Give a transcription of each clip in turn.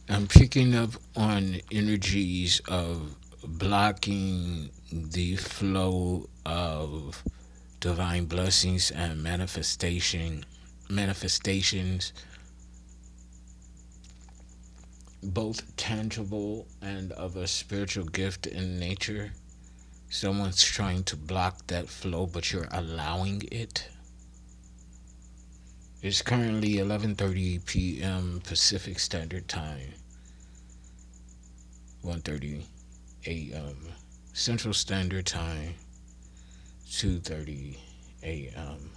I'm picking up on energies of blocking the flow of divine blessings and manifestations, both tangible and of a spiritual gift in nature. Someone's trying to block that flow, but you're allowing it. It's currently 11:30 p.m. Pacific Standard Time, 1:30 a.m. Central Standard Time, 2:30 a.m.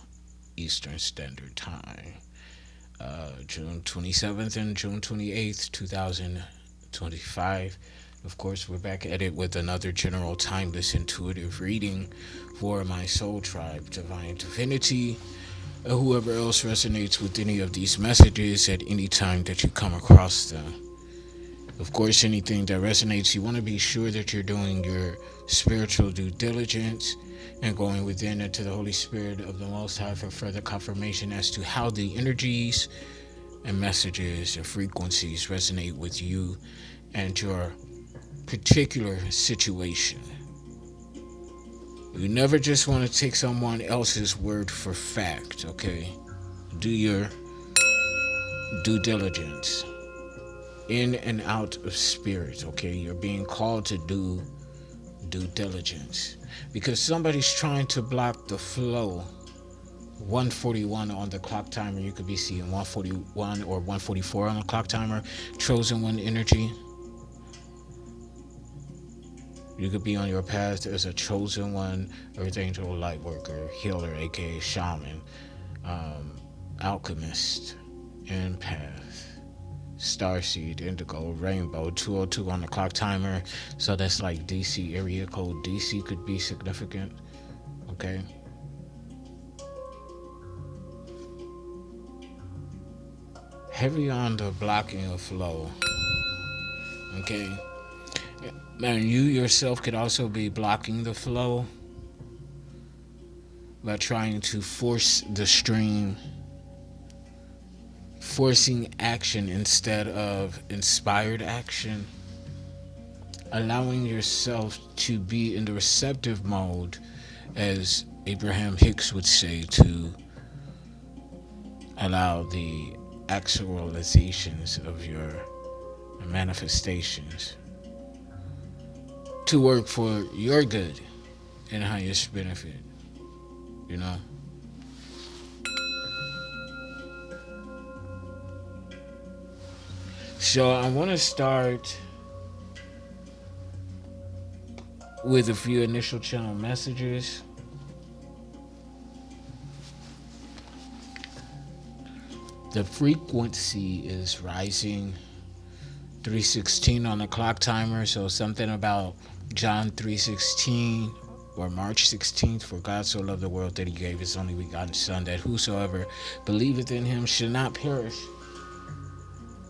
Eastern Standard Time. June 27th and June 28th, 2025. Of course, we're back at it with another general timeless intuitive reading for my soul tribe, Divine Divinity, or whoever else resonates with any of these messages at any time that you come across them. Of course, anything that resonates, you want to be sure that you're doing your spiritual due diligence and going within into the Holy Spirit of the Most High for further confirmation as to how the energies and messages and frequencies resonate with you and your particular situation. You never just want to take someone else's word for fact, okay? Do your due diligence in and out of spirit, okay? You're being called to do due diligence because somebody's trying to block the flow. 141 on the clock timer, you could be seeing 141 or 144 on the clock timer. Chosen one energy, you could be on your path as a chosen one, earth angel, light worker, healer, aka shaman, alchemist, empath, starseed, indigo, rainbow. 202 on the clock timer, so that's like DC area code. DC could be significant, okay? Heavy on the blocking of flow, okay? And you yourself could also be blocking the flow by trying to force the stream, forcing action instead of inspired action, allowing yourself to be in the receptive mode, as Abraham Hicks would say, to allow the actualizations of your manifestations to work for your good and highest benefit, you know? So I want to start with a few initial channel messages. The frequency is rising, 316 on the clock timer, so something about John 3:16 or March 16th, for God so loved the world that he gave his only begotten son, that whosoever believeth in him should not perish,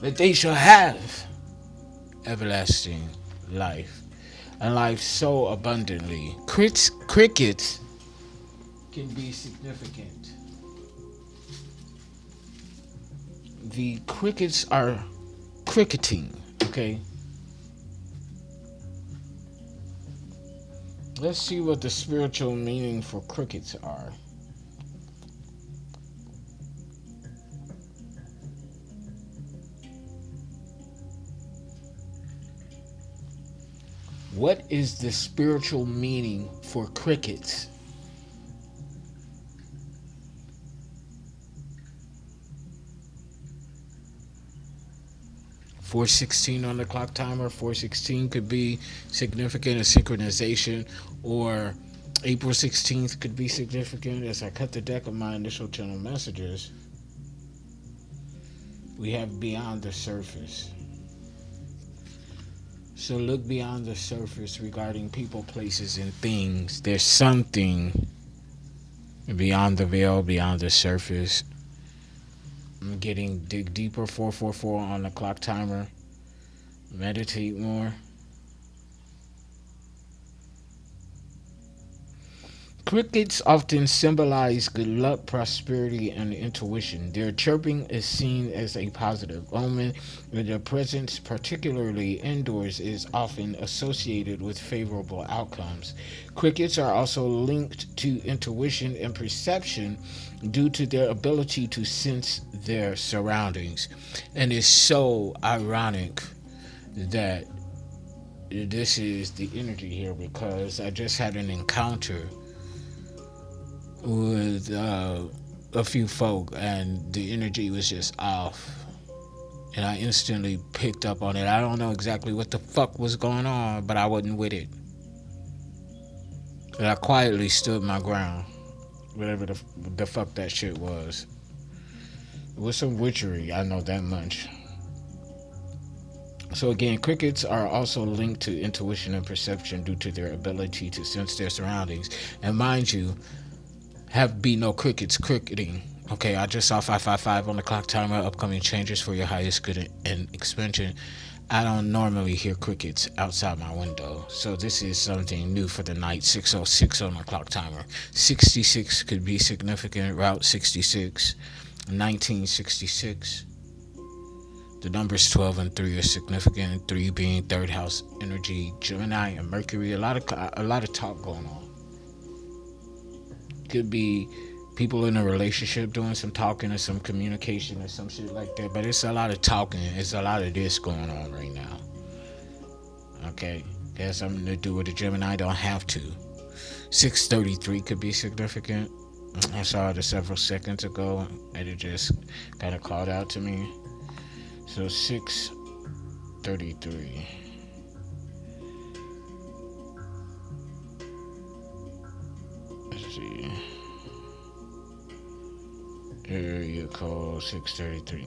but they shall have everlasting life, and life so abundantly. Crickets can be significant. The crickets are cricketing, okay? Let's see what the spiritual meaning for crickets are. What is the spiritual meaning for crickets? .416 on the clock timer. 416 could be significant, a synchronization, or April 16th could be significant. As I cut the deck of my initial channel messages, we have beyond the surface. So look beyond the surface regarding people, places, and things. There's something beyond the veil, beyond the surface. I'm getting dig deeper. 444 on the clock timer. Meditate more. Crickets often symbolize good luck, prosperity, and intuition. Their chirping is seen as a positive omen, and their presence, particularly indoors, is often associated with favorable outcomes. Crickets are also linked to intuition and perception due to their ability to sense their surroundings. And it's so ironic that this is the energy here because I just had an encounter with a few folk, and the energy was just off. And I instantly picked up on it. I don't know exactly what the fuck was going on, but I wasn't with it. And I quietly stood my ground, whatever the fuck that shit was. It was some witchery, I know that much. So again, crickets are also linked to intuition and perception due to their ability to sense their surroundings. And mind you, have be no crickets cricketing. Okay, I just saw 555 on the clock timer. Upcoming changes for your highest good and expansion. I don't normally hear crickets outside my window, so this is something new for the night. 606 on the clock timer. 66 could be significant. Route 66. 1966. The numbers 12 and 3 are significant. 3 being third house energy, Gemini and Mercury. A lot of talk going on. Could be people in a relationship doing some talking or some communication or some shit like that. But it's a lot of talking. It's a lot of this going on right now. Okay. Has something to do with the Gemini. Don't have to. 633 could be significant. I saw it several seconds ago and it just kind of called out to me. So 633. Let's see. Area code 633.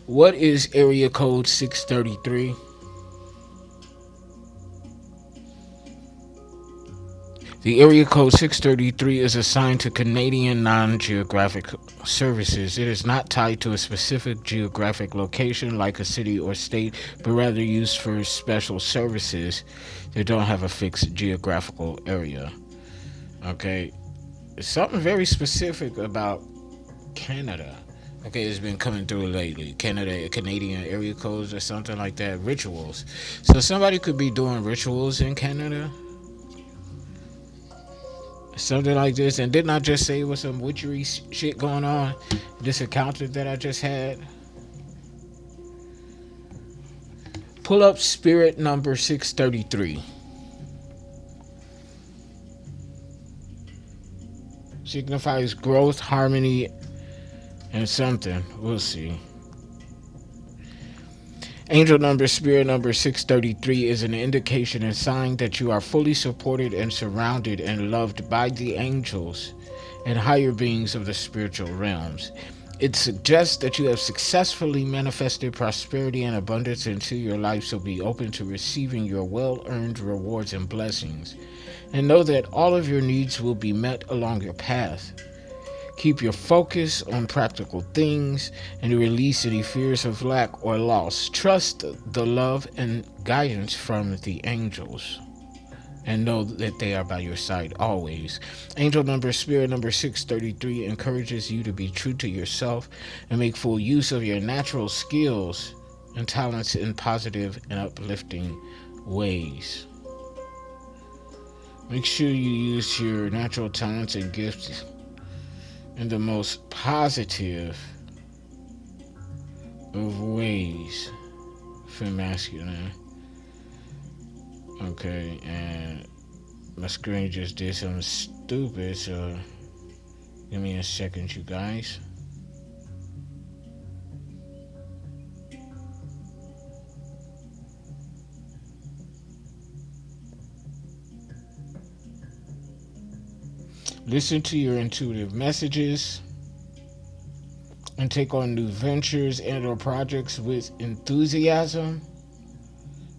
What is area code 633? The area code 633 is assigned to Canadian non-geographic services. It is not tied to a specific geographic location like a city or state, but rather used for special services that don't have a fixed geographical area. Okay, something very specific about Canada. Okay, it's been coming through lately. Canadian area codes or something like that. Rituals. So somebody could be doing rituals in Canada. Something like this. And didn't I just say with some witchery shit going on? This encounter that I just had. Pull up spirit number 633. Signifies growth, harmony, and something. We'll see. Angel number, spirit number 633 is an indication and sign that you are fully supported and surrounded and loved by the angels and higher beings of the spiritual realms. It suggests that you have successfully manifested prosperity and abundance into your life, so be open to receiving your well-earned rewards and blessings. And know that all of your needs will be met along your path. Keep your focus on practical things and release any fears of lack or loss. Trust the love and guidance from the angels and know that they are by your side always. Angel number, spirit number 633 encourages you to be true to yourself and make full use of your natural skills and talents in positive and uplifting ways. Make sure you use your natural talents and gifts in the most positive of ways for masculine. Okay, and my screen just did something stupid, so give me a second, you guys. Listen to your intuitive messages and take on new ventures and or projects with enthusiasm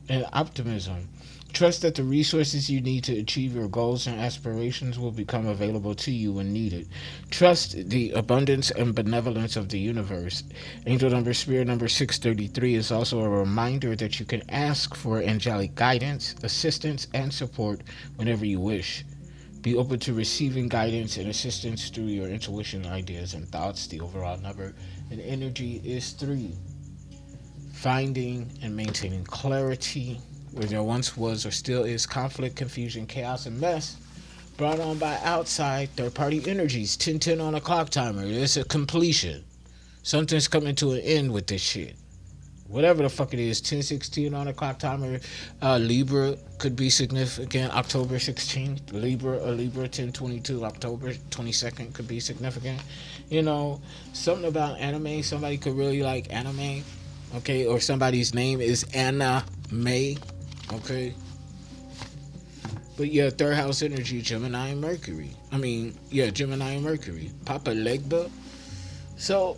and optimism. Trust that the resources you need to achieve your goals and aspirations will become available to you when needed. Trust the abundance and benevolence of the universe. Angel number, spirit number 633 is also a reminder that you can ask for angelic guidance, assistance, and support whenever you wish. Be open to receiving guidance and assistance through your intuition, ideas, and thoughts. The overall number and energy is 3. Finding and maintaining clarity where there once was or still is conflict, confusion, chaos, and mess brought on by outside third-party energies. 10:10 on a clock timer. It's a completion. Something's coming to an end with this shit. Whatever the fuck it is, 10:16 on the clock timer. Libra could be significant. October 16th, Libra 10/22. October 22nd could be significant. Something about anime. Somebody could really like anime, okay? Or somebody's name is Anna May, okay? But yeah, third house energy, Gemini and Mercury. Gemini and Mercury. Papa Legba. So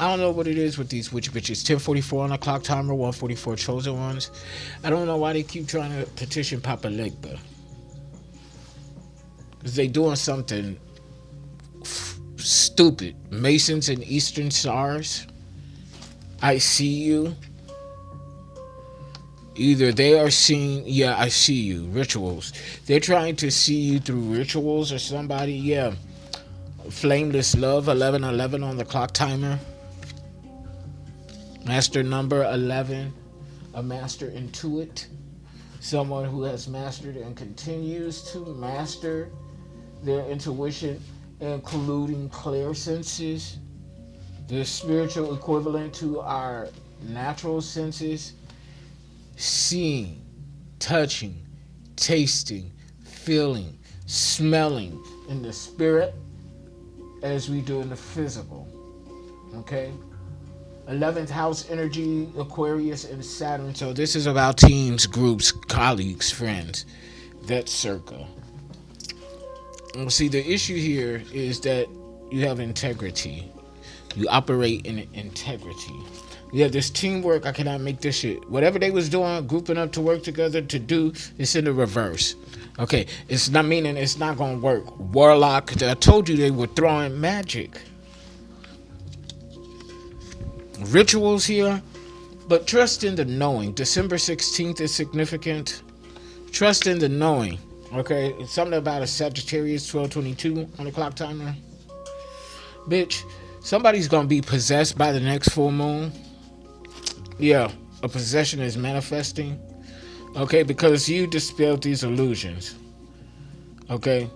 I don't know what it is with these witch bitches. 10:44 on the clock timer, 1:44 chosen ones. I don't know why they keep trying to petition Papa Legba. Because they doing something stupid. Masons and Eastern Stars. I see you. Either they are seeing, I see you. Rituals. They're trying to see you through rituals or somebody, Flameless Love, 11:11 on the clock timer. Master number 11, a master intuit, someone who has mastered and continues to master their intuition, including clairsenses, the spiritual equivalent to our natural senses, seeing, touching, tasting, feeling, smelling in the spirit as we do in the physical, okay? 11th house energy, Aquarius and Saturn. So this is about teams, groups, colleagues, friends. That's circa. See, the issue here is that you have integrity. You operate in integrity. You have this teamwork. I cannot make this shit. Whatever they was doing, grouping up to work together to do, it's in the reverse. Okay, it's not meaning it's not going to work. Warlock, I told you they were throwing magic. Rituals here, but trust in the knowing. December 16th is significant. Trust in the knowing. Okay, it's something about a Sagittarius 12:22 on the clock timer. Bitch, somebody's gonna be possessed by the next full moon. Yeah, a possession is manifesting. Okay, because you dispelled these illusions. Okay,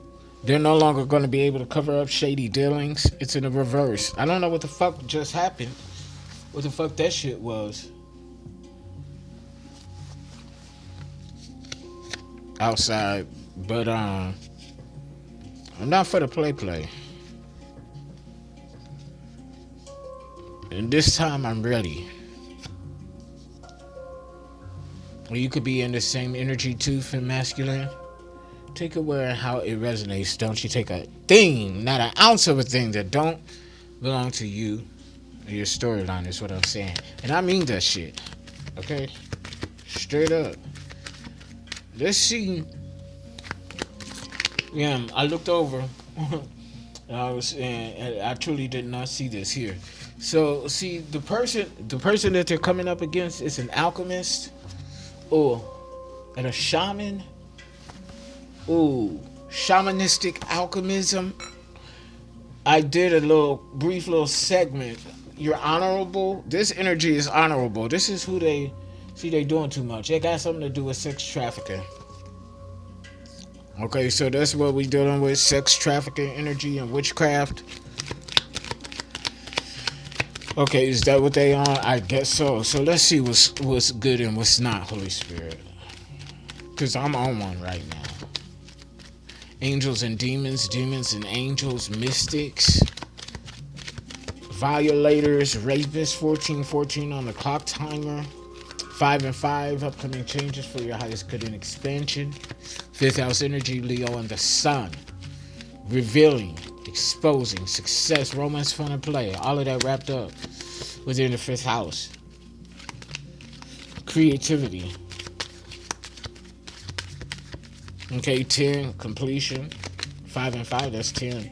they're no longer gonna be able to cover up shady dealings. It's in the reverse. I don't know what the fuck just happened. What the fuck that shit was. Outside. But I'm not for the play. And this time I'm ready. You could be in the same energy too for masculine. Take aware of how it resonates. Don't you take a thing, not an ounce of a thing that don't belong to you. Your storyline is what I'm saying. And I mean that shit. Okay? Straight up. Let's see. Yeah, I looked over. And I truly did not see this here. So, see, the person that they're coming up against is an alchemist. And a shaman. Shamanistic alchemism. I did a brief little segment. You're honorable. This energy is honorable. This is who they doing too much. It got something to do with sex trafficking. Okay, so that's what we dealing with. Sex trafficking energy and witchcraft. Okay, is that what they on? I guess so. So let's see what's good and what's not, Holy Spirit. Because I'm on one right now. Angels and demons and angels, mystics, violators, rapists, 14:14 on the clock timer, 5 and 5, upcoming changes for your highest good and expansion, 5th house energy, Leo and the sun, revealing, exposing, success, romance, fun, and play, all of that wrapped up within the 5th house. Creativity. Okay, 10, completion. 5 and 5, that's 10.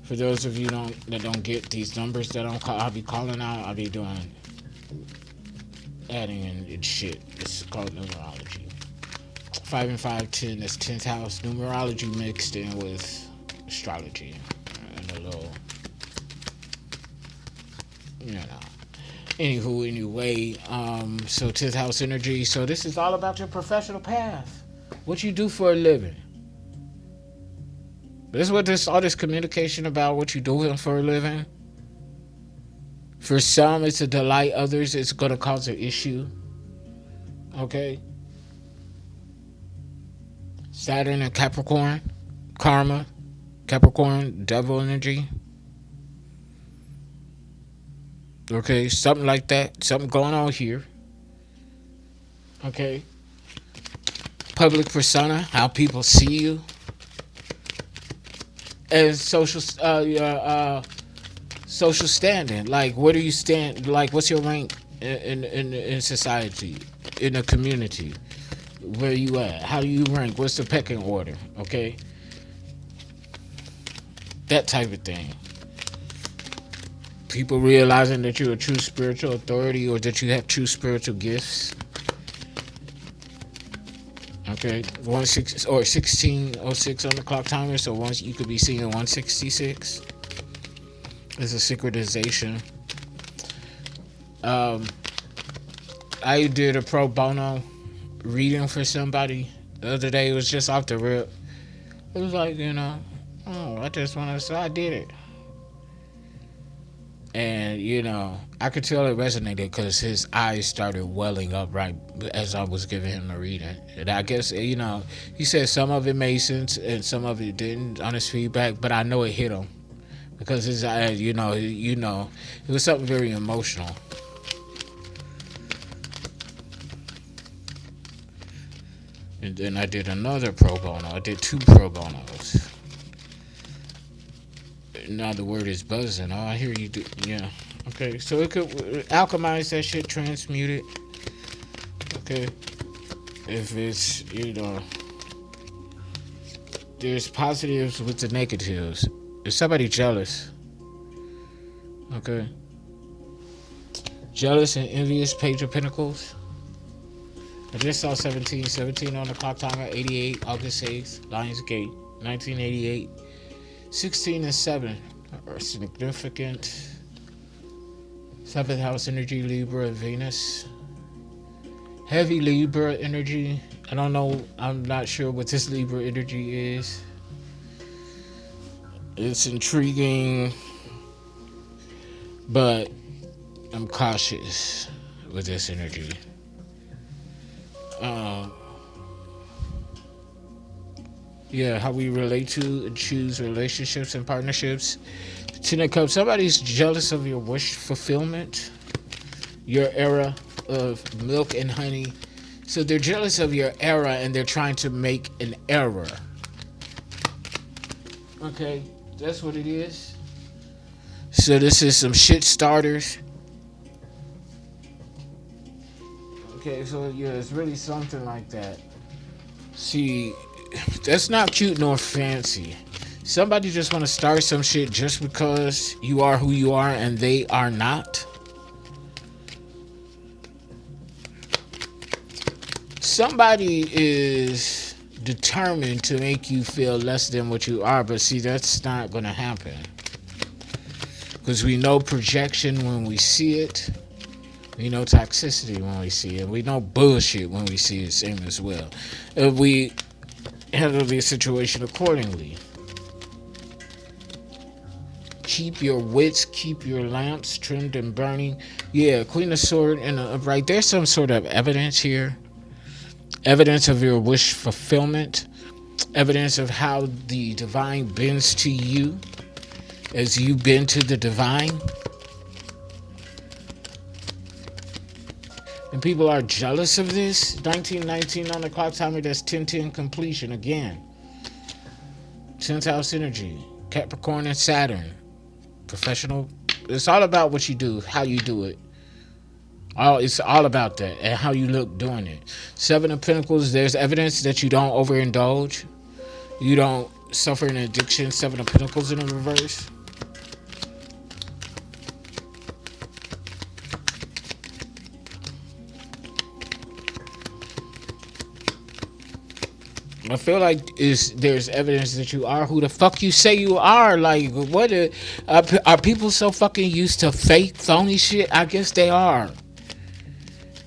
For those of you that don't get these numbers that I'll be calling out, I'll be doing adding and shit. It's called numerology. 5 and 5, 10. That's 10th house. Numerology mixed in with astrology. And a little, you know. Anywho, anyway, so 10th house energy. So this is all about your professional path. What you do for a living. This is what all this communication about, what you doing for a living. For some, it's to delight. Others, it's going to cause an issue. Okay? Saturn and Capricorn. Karma. Capricorn, devil energy. Okay? Something like that. Something going on here. Okay? Public persona. How people see you. And social social standing, like where do you stand, like what's your rank in society, in the community, where you at, how do you rank, what's the pecking order, okay, that type of thing. People realizing that you're a true spiritual authority or that you have true spiritual gifts. Okay, 16 or 1606 on the clock timer, so once you could be seeing 166. It's a synchronization. I did a pro bono reading for somebody the other day. It was just off the rip. It was like, I just want to say I did it. And, I could tell it resonated because his eyes started welling up right as I was giving him the reading. And I guess, he said some of it made sense and some of it didn't on his feedback, but I know it hit him. Because his eyes, it was something very emotional. And then I did another pro bono. I did 2 pro bonos. Now the word is buzzing. Oh, I hear you do. Yeah. Okay. So it could alchemize that shit, transmute it. Okay. If it's, there's positives with the negatives. Is somebody jealous? Okay. Jealous and envious, Page of Pentacles. I just saw 17 on the clock timer, 88, August 8th, Lionsgate, 1988. 16 and 7 are significant. 7th house energy, Libra and Venus. Heavy Libra energy. I don't know. I'm not sure what this Libra energy is. It's intriguing, but I'm cautious with this energy. How we relate to and choose relationships and partnerships. 10 of Cups. Somebody's jealous of your wish fulfillment, your era of milk and honey. So they're jealous of your era and they're trying to make an error. Okay, that's what it is. So this is some shit starters. Okay, so it's really something like that. See, that's not cute nor fancy. Somebody just want to start some shit just because you are who you are and they are not. Somebody is determined to make you feel less than what you are, but see, that's not going to happen. Because we know projection when we see it. We know toxicity when we see it. We know bullshit when we see it, same as well. If we handle the situation accordingly. Keep your wits, keep your lamps trimmed and burning. Yeah, Queen of Swords and upright. There's some sort of evidence here. Evidence of your wish fulfillment. Evidence of how the divine bends to you as you bend to the divine. And people are jealous of this. 1919 on the clock timer, that's 1010 completion again. 10th house energy. Capricorn and Saturn. Professional. It's all about what you do, how you do it. It's all about that and how you look doing it. 7 of Pentacles, there's evidence that you don't overindulge. You don't suffer an addiction. 7 of Pentacles in the reverse. I feel like there's evidence that you are who the fuck you say you are. Like, are people so fucking used to fake, phony shit? I guess they are.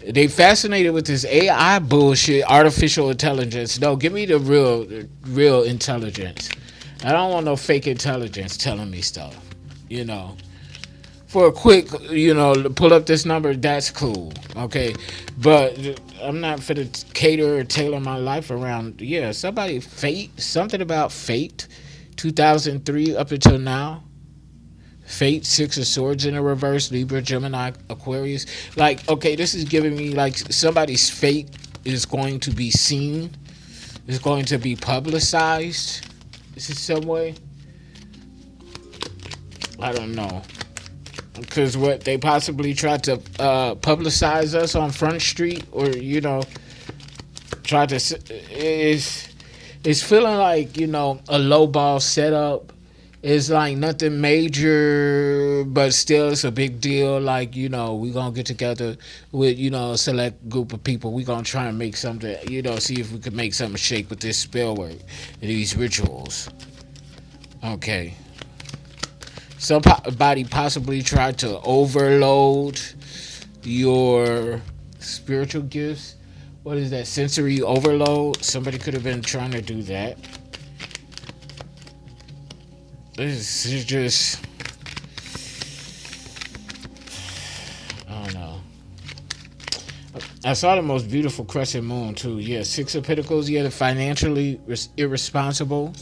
They fascinated with this AI bullshit, artificial intelligence. No, give me the real intelligence. I don't want no fake intelligence telling me stuff. You know, for a quick, pull up this number. That's cool. Okay, but I'm not for to cater or tailor my life around. Yeah, something about fate. 2003 up until now. Fate, Six of Swords in a reverse, Libra, Gemini, Aquarius. Like, okay, this is giving me like somebody's fate is going to be seen, is going to be publicized. This is some way. I don't know. Because what they possibly tried to publicize us on Front Street, or tried to it's feeling like a low ball setup. It's like nothing major, but still it's a big deal. Like, we gonna get together with, a select group of people. We gonna try and make something, see if we can make something shake with this spell work and these rituals. Okay. Somebody possibly tried to overload your spiritual gifts. What is that? Sensory overload? Somebody could have been trying to do that. This is just, I don't know. I saw the most beautiful crescent moon too. Yeah, Six of Pentacles. Yeah, the financially irresponsible.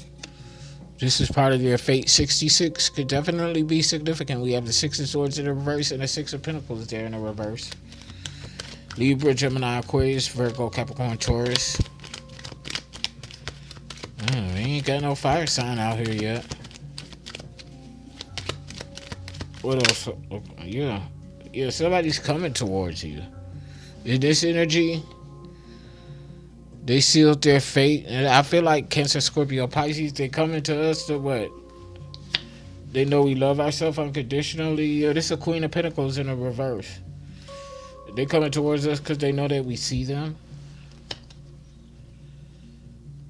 This is part of their fate. 66 could definitely be significant. We have the Six of Swords in the reverse and the Six of Pentacles there in the reverse. Libra, Gemini, Aquarius, Virgo, Capricorn, Taurus. We ain't got no fire sign out here yet. What else? Yeah, somebody's coming towards you. In this energy, they sealed their fate. And I feel like Cancer, Scorpio, Pisces, they coming to us to what? They know we love ourselves unconditionally. Yeah, this is a Queen of Pentacles in a reverse. They coming towards us because they know that we see them.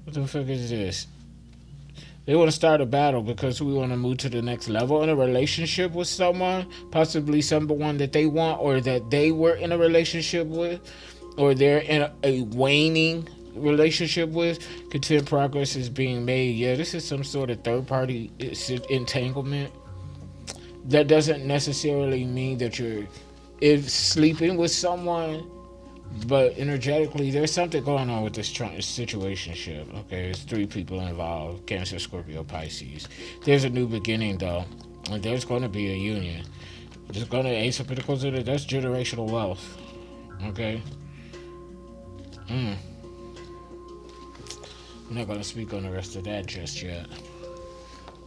What the fuck is this? They want to start a battle because we want to move to the next level in a relationship with someone, possibly someone that they want or that they were in a relationship with, or they're in a waning relationship with. Content progress is being made. Yeah, this is some sort of third-party entanglement. That doesn't necessarily mean that you're sleeping with someone, but energetically, there's something going on with this situationship. Okay, there's 3 people involved: Cancer, Scorpio, Pisces. There's a new beginning, though, and there's going to be a union. There's going to Ace of Pentacles in it. That's generational wealth. Okay. I'm not going to speak on the rest of that just yet.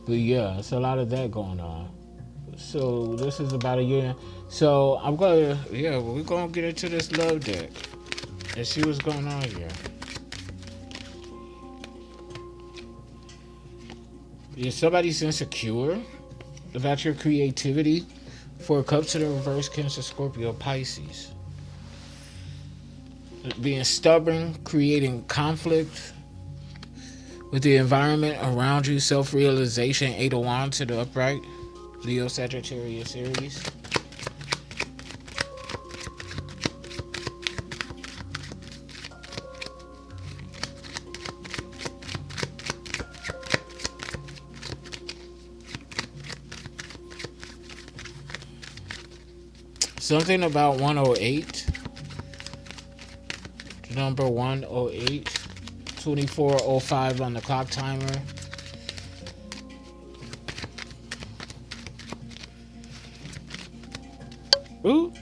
But yeah, it's a lot of that going on. So this is about a union. So we're going to get into this love deck and see what's going on here. If somebody's insecure about your creativity, 4 Cups in the reverse, Cancer, Scorpio, Pisces. Being stubborn, creating conflict with the environment around you, self-realization, 8 of Wands to the upright, Leo, Sagittarius, Aries. Something about 108. Number 108. 24:05 on the clock timer. Ooh.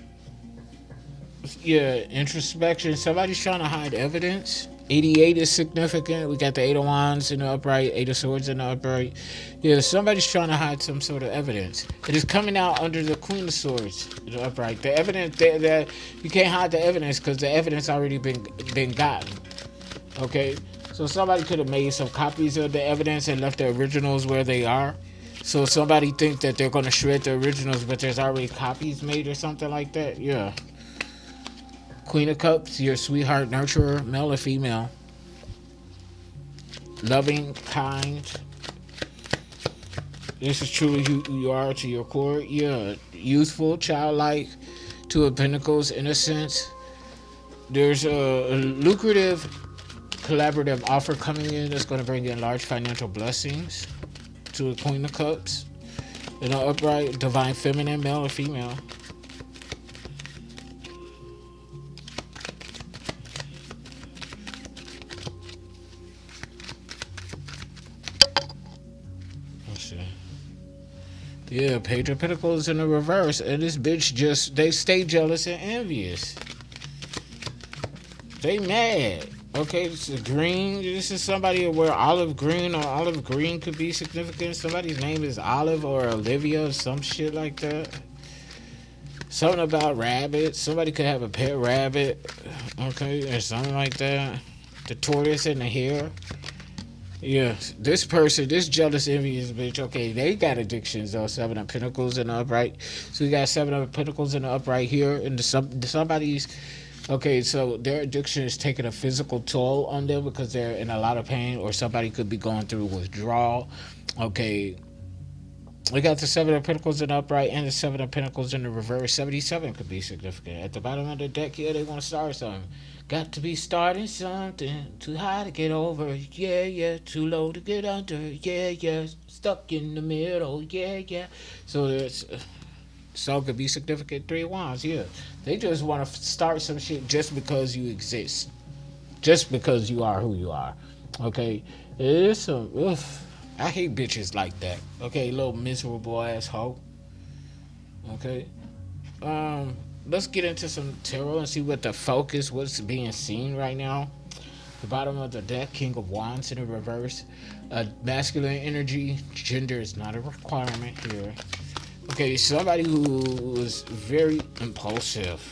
Yeah, introspection. Somebody's trying to hide evidence. 88 is significant. We got the 8 of Wands in the upright, 8 of Swords in the upright. Yeah, somebody's trying to hide some sort of evidence. It is coming out under the Queen of Swords in the upright. The evidence that you can't hide the evidence because the evidence already been gotten. Okay, so somebody could have made some copies of the evidence and left the originals where they are. So somebody think that they're going to shred the originals, but there's already copies made or something like that. Yeah. Queen of Cups, your sweetheart nurturer, male or female. loving, kind. This is truly who you are to your core. Yeah, youthful, childlike, Two of Pentacles, innocence. There's a lucrative collaborative offer coming in that's going to bring in large financial blessings. To a Queen of Cups. In an upright, divine feminine, male or female. Let's see. Yeah, Page of Pentacles in the reverse. And this bitch just, they stay jealous and envious. They mad. Okay, this is green. This is somebody where olive green or olive green could be significant. Somebody's name is Olive or Olivia or some shit like that. Something about rabbits. Somebody could have a pet rabbit. Okay, or something like that. The tortoise and the hare. Yeah, this person, this jealous, envious bitch, okay, they got addictions though. Seven of Pentacles in the upright. So we got Seven of Pentacles in the upright here. And somebody's... Okay, so their addiction is taking a physical toll on them because they're in a lot of pain, or somebody could be going through withdrawal. Okay, we got the Seven of Pentacles in the upright and the Seven of Pentacles in the reverse. 77 could be significant. At the bottom of the deck here, they want to start something. Got to be starting something. Too high to get over. Yeah, yeah. Too low to get under. Yeah, yeah. Stuck in the middle. Yeah, yeah. So there's... So it could be significant. Three of Wands, yeah. They just want to start some shit just because you exist. Just because you are who you are. Okay? It is some... Ugh. I hate bitches like that. Okay? Little miserable asshole. Okay? Let's get into some tarot and see what the focus, what's being seen right now. The bottom of the deck, King of Wands in the reverse. Masculine energy. Gender is not a requirement here. Okay, somebody who was very impulsive,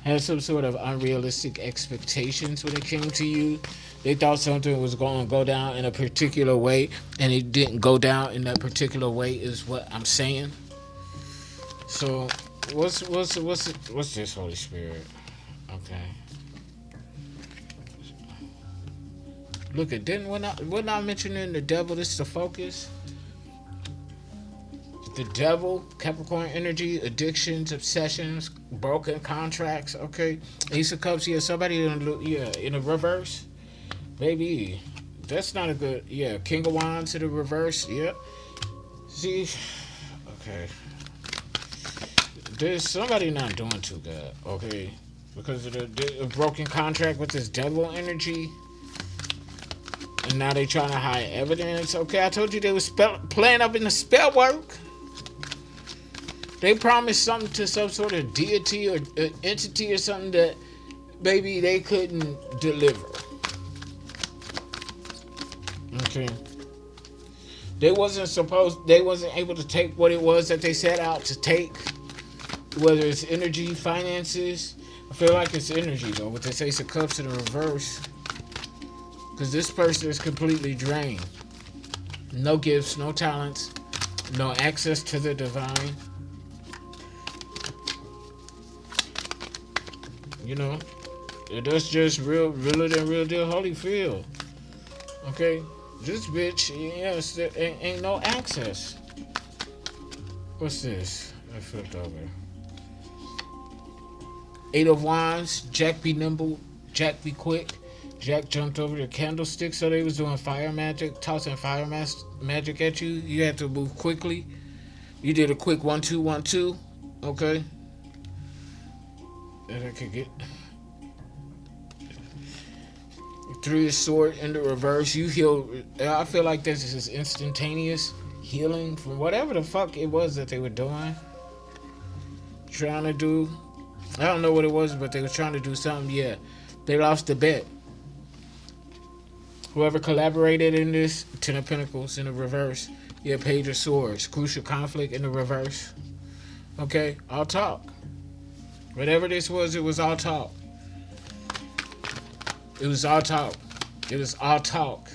had some sort of unrealistic expectations when it came to you. They thought something was going to go down in a particular way, and it didn't go down in that particular way, is what I'm saying. So, what's this, Holy Spirit? Okay. Look at, we're not mentioning the devil. This is the focus. The devil, Capricorn energy, addictions, obsessions, broken contracts. Okay, Ace of Cups here. Somebody in the reverse. Baby, that's not a good. Yeah, King of Wands in the reverse. Yep. See, okay. There's somebody not doing too good. Okay, because of the broken contract with this devil energy. And now they trying to hide evidence. Okay, I told you they was playing up in the spell work. They promised something to some sort of deity or entity or something that maybe they couldn't deliver. Okay. They wasn't able to take what it was that they set out to take. Whether it's energy, finances. I feel like it's energy though, with this Ace of Cups in the reverse. Because this person is completely drained. No gifts, no talents, no access to the divine. You know, that's just realer than real deal Holyfield. Okay, this bitch, yes, there ain't no access. What's this? I flipped over. Eight of Wands, Jack be nimble, Jack be quick. Jack jumped over the candlestick, so they was doing fire magic, tossing fire magic at you. You had to move quickly. You did a quick 1-2, 1-2. Okay. That I could get. Three of Swords in the reverse. You heal. I feel like this is instantaneous healing from whatever the fuck it was that they were doing. Trying to do. I don't know what it was, but they were trying to do something. Yeah. They lost the bet. Whoever collaborated in this, Ten of Pentacles in the reverse. Yeah, Page of Swords. Crucial conflict in the reverse. Okay, all talk. Whatever this was, it was all talk. It was all talk. It was all talk.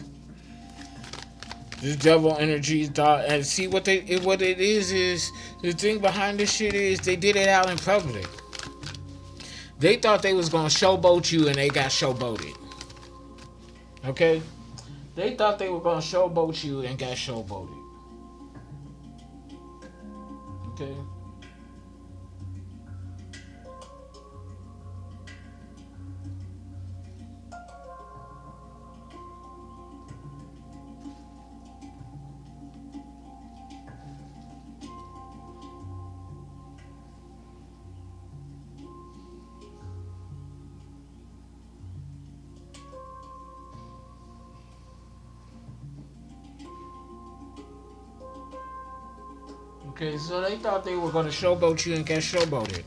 This devil energy thought, and see what it is the thing behind this shit is they did it out in public. They thought they was gonna showboat you, and they got showboated. Okay, They thought they were gonna showboat you and got showboated. Okay. Okay, so they thought they were gonna showboat you and get showboated.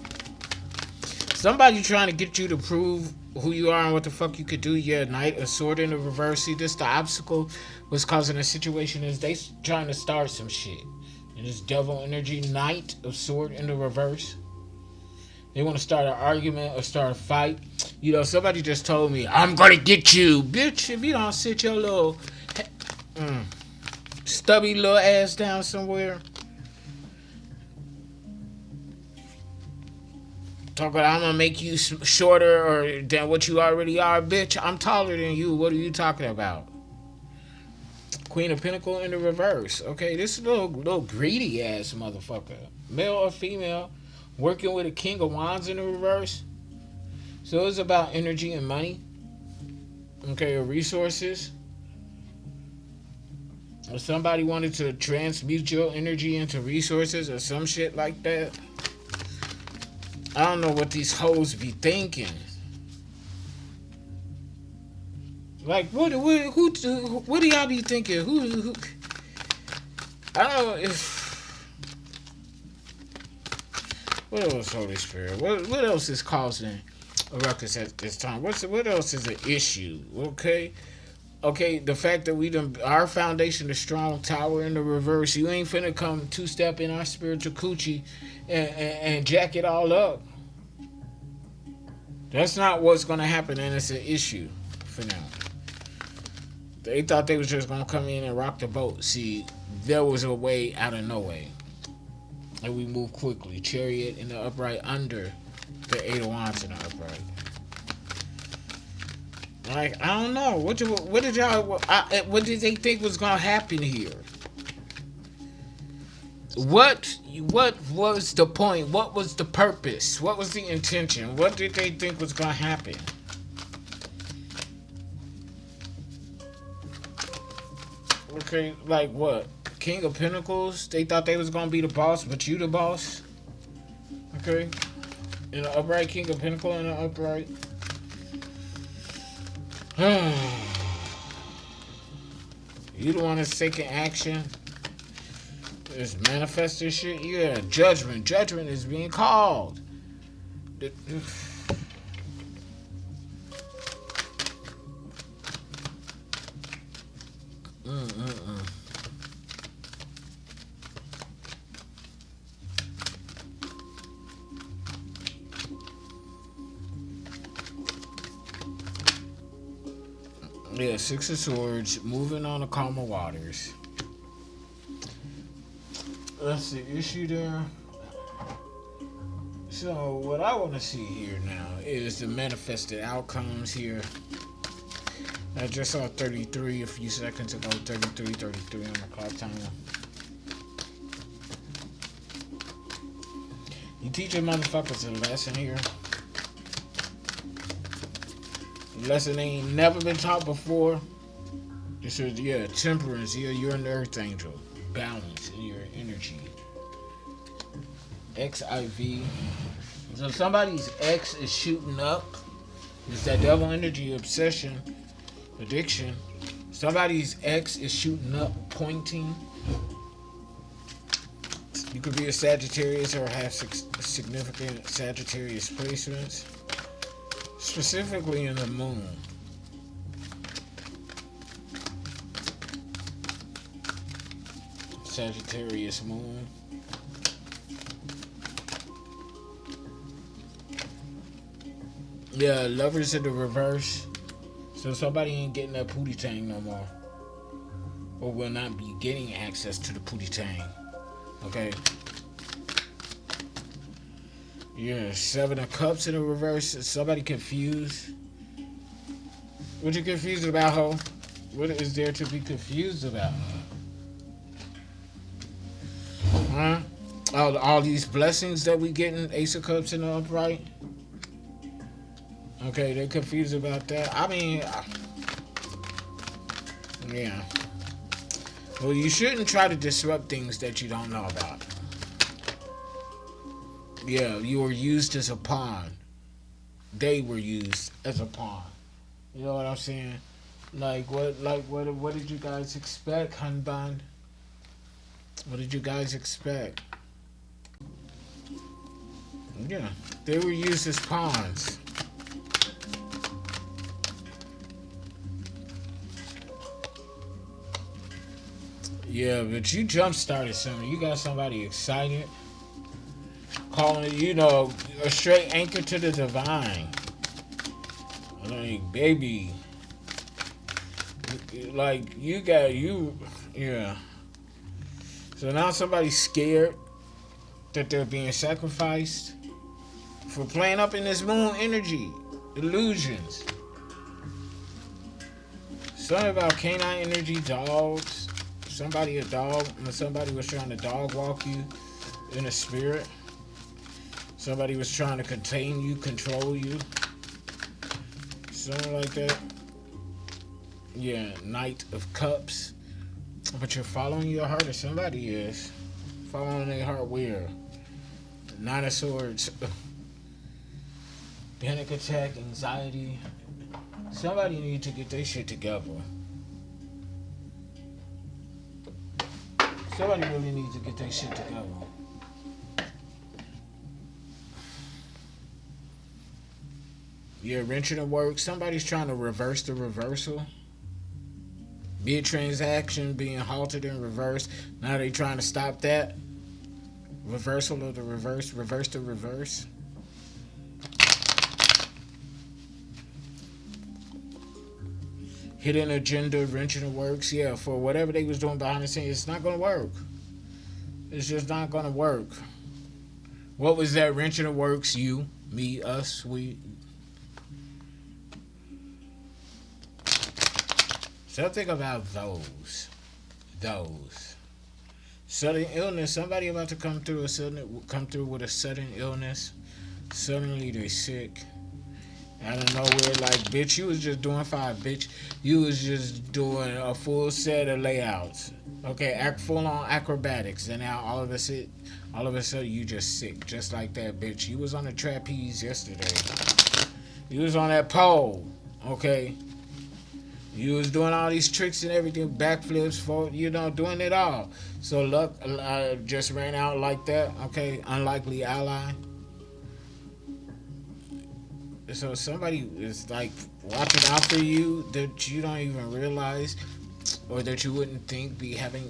Somebody trying to get you to prove who you are and what the fuck you could do. Yeah, knight, a sword in the reverse. See, this the obstacle was causing a situation is they trying to start some shit. And this devil energy, knight, a sword in the reverse. They want to start an argument or start a fight. You know, somebody just told me, I'm gonna get you, bitch, if you don't sit your little stubby little ass down somewhere. Talking, I'm gonna make you shorter or than what you already are, bitch. I'm taller than you. What are you talking about? Queen of Pentacle in the reverse. Okay, this is a little greedy ass motherfucker. Male or female, working with a King of Wands in the reverse. So it's about energy and money. Okay, or resources. Or somebody wanted to transmute your energy into resources or some shit like that. I don't know what these hoes be thinking. Like, what do y'all be thinking? Who? I don't know if. What else, Holy Spirit? What else is causing a ruckus at this time? What else is an issue? Okay. The fact that our foundation is strong, tower in the reverse. You ain't finna come two-step in our spiritual coochie and jack it all up. That's not what's gonna happen, and it's an issue for now. They thought they was just gonna come in and rock the boat. See, there was a way out of no way, and we move quickly. Chariot in the upright under the Eight of Wands in the upright. Like, I don't know. What did they think was gonna happen here? What was the point? What was the purpose? What was the intention? What did they think was gonna happen? Okay, like what? King of Pentacles? They thought they was gonna be the boss, but you the boss? Okay. In the upright, King of Pentacles in the upright. You the one that's taking action. This manifesting shit. Yeah, judgment. Judgment is being called. Yeah, Six of Swords, moving on the calmer waters. That's the issue there. So what I want to see here now is the manifested outcomes here. I just saw 33 a few seconds ago. 33 on the clock timer. You teaching motherfuckers a lesson here. A lesson ain't never been taught before. This is, temperance. Yeah, you're an earth angel. Balance in your energy. XIV. So somebody's X is shooting up. It's that devil energy, obsession, addiction. Somebody's X is shooting up, pointing. You could be a Sagittarius or have significant Sagittarius placements. Specifically in the moon. Sagittarius moon. Yeah, lovers in the reverse. So somebody ain't getting that pootie tang no more. Or will not be getting access to the pootie tang. Okay. Yeah, Seven of Cups in the reverse. Is somebody confused? What you confused about, ho? What is there to be confused about? Huh? All these blessings that we get in Ace of Cups in the upright? Okay, they're confused about that. I mean, yeah. Well, you shouldn't try to disrupt things that you don't know about. Yeah, you were used as a pawn. They were used as a pawn. You know what I'm saying? What did you guys expect, Hanban? What did you guys expect? Yeah, they were used as pawns. Yeah, but you jump started something. You got somebody excited, calling it, a straight anchor to the divine. Like, baby, like yeah. So now somebody's scared that they're being sacrificed for playing up in this moon energy, illusions. Something about canine energy, dogs. Somebody a dog, when somebody was trying to dog walk you in a spirit. Somebody was trying to contain you, control you. Something like that. Yeah, Knight of Cups. But you're following your heart, or somebody is. Following their heart where? Nine of Swords. Panic attack, anxiety. Somebody needs to get their shit together. Somebody really needs to get their shit together. You're wrenching the work. Somebody's trying to reverse the reversal. Be a transaction being halted and reversed. Now they trying to stop that. Reversal of the reverse. Reverse the reverse. Hidden agenda, wrenching the works. Yeah, for whatever they was doing behind the scenes, it's not going to work. It's just not going to work. What was that wrenching the works? You, me, us, we. Something about those. Sudden illness. Somebody about to come through with a sudden illness. Suddenly they're sick. Out of nowhere, like, bitch, you was just doing fine, bitch. You was just doing a full set of layouts. Okay, full on acrobatics, and now all of a sudden you just sick, just like that, bitch. You was on the trapeze yesterday. You was on that pole, okay. You was doing all these tricks and everything, backflips, doing it all. So luck just ran out like that, okay. Unlikely ally. So somebody is like watching out for you that you don't even realize, or that you wouldn't think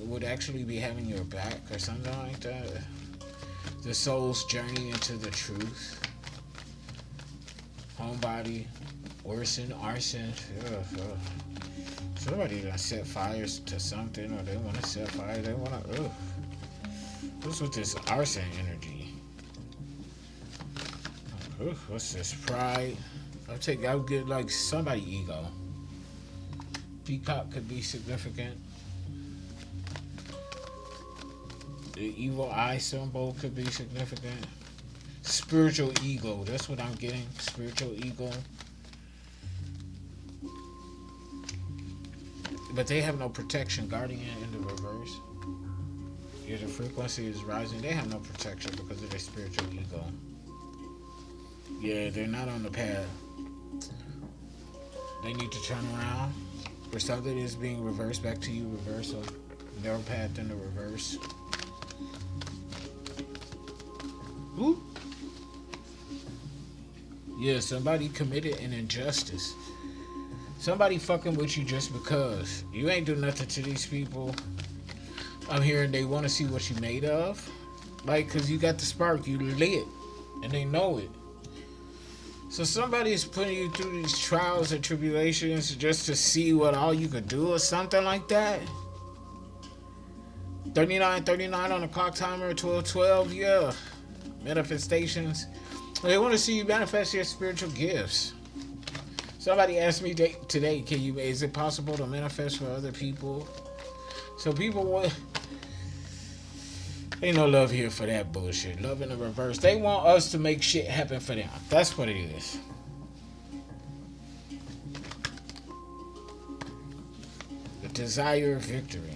would actually be having your back, or something like that. The soul's journey into the truth. Homebody, arson. Somebody done set fires to something, or they want to set fire. They want to. What's with this arson energy? What's this? Pride. I'll get like somebody ego. Peacock could be significant. The evil eye symbol could be significant. Spiritual ego. That's what I'm getting. Spiritual ego. But they have no protection. Guardian in the reverse. Yeah, the frequency is rising. They have no protection because of their spiritual ego. Yeah, they're not on the path. They need to turn around. Or something is being reversed back to you, reversal. Narrow path in the reverse. Ooh. Yeah, somebody committed an injustice. Somebody fucking with you just because. You ain't do nothing to these people. I'm hearing they want to see what you made of. Like, because you got the spark. You lit. And they know it. So somebody is putting you through these trials and tribulations just to see what all you could do or something like that. 39:39 on the clock timer, 12:12, yeah. Manifestations. They want to see you manifest your spiritual gifts. Somebody asked me today, is it possible to manifest for other people? So people want, ain't no love here for that bullshit. Love in the reverse. They want us to make shit happen for them. That's what it is. The desire of victory.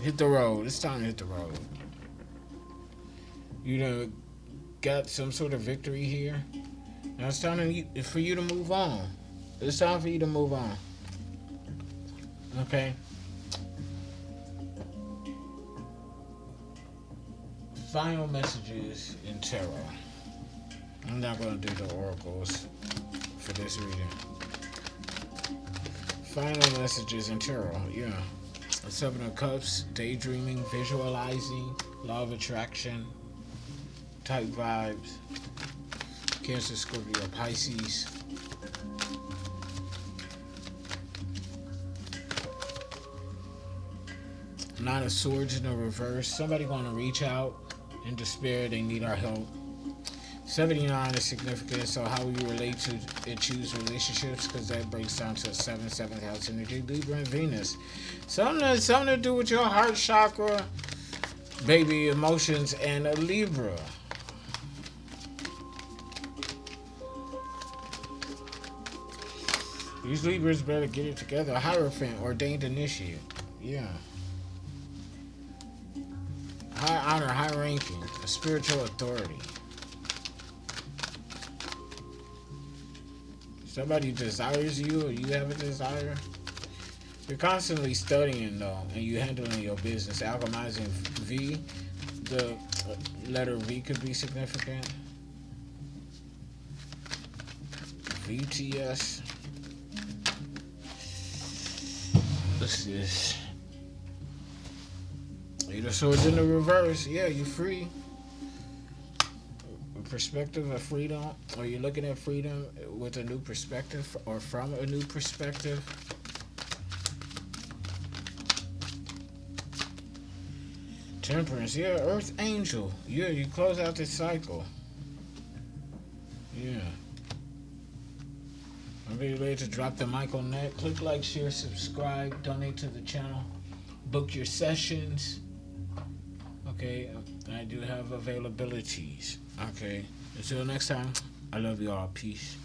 Hit the road. It's time to hit the road. You know, got some sort of victory here. Now it's time for you to move on. It's time for you to move on. Okay? Final messages in tarot. I'm not going to do the oracles for this reading. Final messages in tarot. Yeah. Seven of Cups, daydreaming, visualizing, law of attraction, type vibes, Cancer, Scorpio, Pisces. Nine of Swords in the reverse. Somebody going to reach out in despair. They need our help. 79 is significant, so how you relate to and choose relationships, because that breaks down to 7th house energy, Libra and Venus. Something to do with your heart chakra, baby, emotions, and a Libra. These Libras better get it together. A Hierophant, ordained initiate. Yeah. High honor, high ranking, a spiritual authority. Somebody desires you, or you have a desire. You're constantly studying, though, and you're handling your business. Alchemizing V, the letter V could be significant. VTS. What's this? Eight of Swords in the reverse. Yeah, you're free. Perspective of freedom, or you're looking at freedom with a new perspective, or from a new perspective. Temperance, yeah, Earth Angel. Yeah, you close out this cycle. Yeah. I'm ready to drop the mic on that. Click like, share, subscribe, donate to the channel, book your sessions. Okay, I do have availabilities. Okay, until next time, I love you all. Peace.